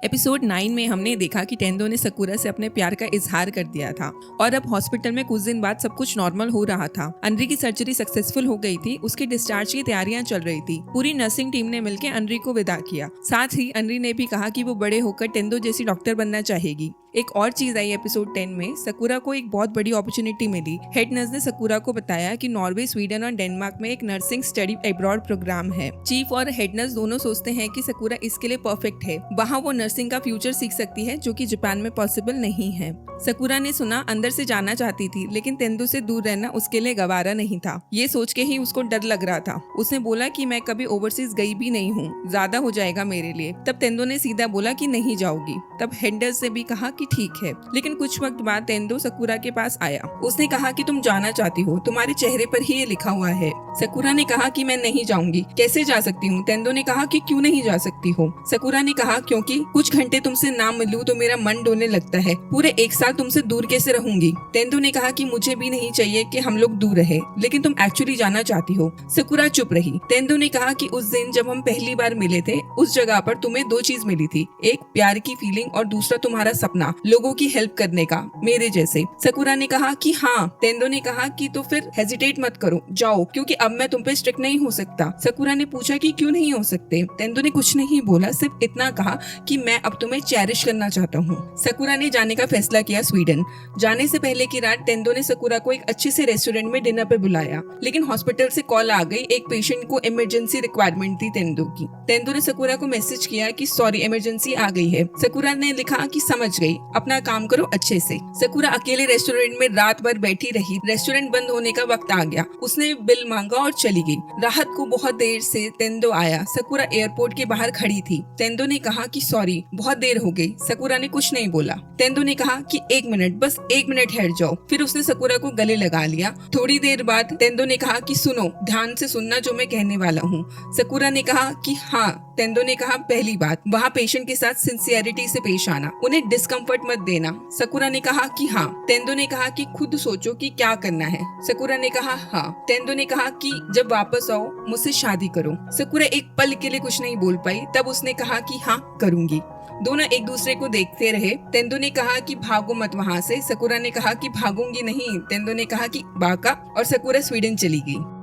Episode 9 में हमने देखा कि टेंदो ने सकुरा से अपने प्यार का इजहार कर दिया था और अब हॉस्पिटल में कुछ दिन बाद सब कुछ नॉर्मल हो रहा था। अनरी की सर्जरी सक्सेसफुल हो गई थी, उसके डिस्चार्ज की तैयारियां चल रही थी। पूरी नर्सिंग टीम ने मिलकर अनरी को विदा किया। साथ ही अनरी ने भी कहा कि वो बड़े होकर टेंदो जैसी डॉक्टर बनना चाहेगी। एक और चीज आई एपिसोड 10 में, सकुरा को एक बहुत बड़ी अपॉर्चुनिटी मिली। हेड नर्स ने सकुरा को बताया कि नॉर्वे, स्वीडन और डेनमार्क में एक नर्सिंग स्टडी अब्रॉड प्रोग्राम है। चीफ और हेड नर्स दोनों सोचते हैं कि सकुरा इसके लिए परफेक्ट है। वहाँ वो नर्सिंग का फ्यूचर सीख सकती है, जो कि जापान में पॉसिबल नहीं है। सकुरा ने सुना अंदर से जाना चाहती थी, लेकिन तेंदु से दूर रहना उसके लिए गवारा नहीं था। ये सोच के ही उसको डर लग रहा था। उसने बोला कि मैं कभी ओवरसीज गई भी नहीं हूँ, ज्यादा हो जाएगा मेरे लिए। तब तेंदु ने सीधा बोला कि नहीं जाओगी। तब हेड से भी कहा कि ठीक है। लेकिन कुछ वक्त बाद तेंदु सकुरा के पास आया। उसने कहा कि तुम जाना चाहती हो, तुम्हारे चेहरे पर ही ये लिखा हुआ है। सकुरा ने कहा कि मैं नहीं जाऊंगी। कैसे जा सकती हूँ? तेंदु ने कहा कि क्यों नहीं जा सकती हो? सकुरा ने कहा क्योंकि कुछ घंटे तुमसे ना मिलूं तो मेरा मन डोलने लगता है। पूरे एक साल तुमसे दूर कैसे रहूंगी? तेंदु ने कहा कि मुझे भी नहीं चाहिए कि हम लोग दूर रहे, लेकिन तुम एक्चुअली जाना चाहती हो। सकुरा चुप रही। तेंदु ने कहा कि उस दिन जब हम पहली बार मिले थे, उस जगह पर तुम्हें दो चीज मिली थी, एक प्यार की फीलिंग और दूसरा तुम्हारा सपना, लोगों की हेल्प करने का, मेरे जैसे। सकुरा ने कहा कि हाँ। तेंदु ने कहा कि तो फिर हेजिटेट मत करो, जाओ, क्योंकि अब मैं तुम पे स्ट्रिक्ट नहीं हो सकता। सकुरा ने पूछा कि क्यों नहीं हो सकते? तेंदु ने कुछ नहीं बोला, सिर्फ इतना कहा कि मैं अब तुम्हें चेरिश करना चाहता हूँ। सकुरा ने जाने का फैसला किया स्वीडन। जाने से पहले की रात तेंदु ने सकुरा को एक अच्छे से रेस्टोरेंट में डिनर पे बुलाया, लेकिन हॉस्पिटल से कॉल आ गई। एक पेशेंट को इमरजेंसी रिक्वायरमेंट थी तेंदु की। तेंदु ने सकुरा को मैसेज किया कि सॉरी, इमरजेंसी आ गई है। सकुरा ने लिखा कि समझ गई, अपना काम करो अच्छे से। सकुरा अकेले रेस्टोरेंट में रात भर बैठी रही। रेस्टोरेंट बंद होने का वक्त आ गया। उसने बिल मांगा और चली गई। राहत को बहुत देर से तेंदु आया। सकुरा एयरपोर्ट के बाहर खड़ी थी। तेंदु ने कहा कि सॉरी, बहुत देर हो गई। सकुरा ने कुछ नहीं बोला। तेंदु ने कहा कि एक मिनट, बस एक मिनट ठहर जाओ। फिर उसने सकुरा को गले लगा लिया। थोड़ी देर बाद तेंदु ने कहा कि सुनो, ध्यान से सुनना जो मैं कहने वाला हूँ। सकुरा ने कहा कि हाँ। तेंदु ने कहा पहली बात, वहाँ पेशेंट के साथ सिंसियरिटी से पेश आना, उन्हें डिस्कम्फर्ट मत देना। सकुरा ने कहा कि हाँ। तेंदु ने कहा कि खुद सोचो कि क्या करना है। सकुरा ने कहा हाँ। तेंदु ने कहा कि जब वापस आओ मुझसे शादी करो। सकुरा एक पल के लिए कुछ नहीं बोल पाई। तब उसने कहा कि हाँ करूंगी। दोनों एक दूसरे को देखते रहे। तेंदु ने कहा कि भागो मत वहाँ से। सकुरा ने कहा कि भागूंगी नहीं। तेंदु ने कहा कि बाका, और सकुरा स्वीडन चली गई।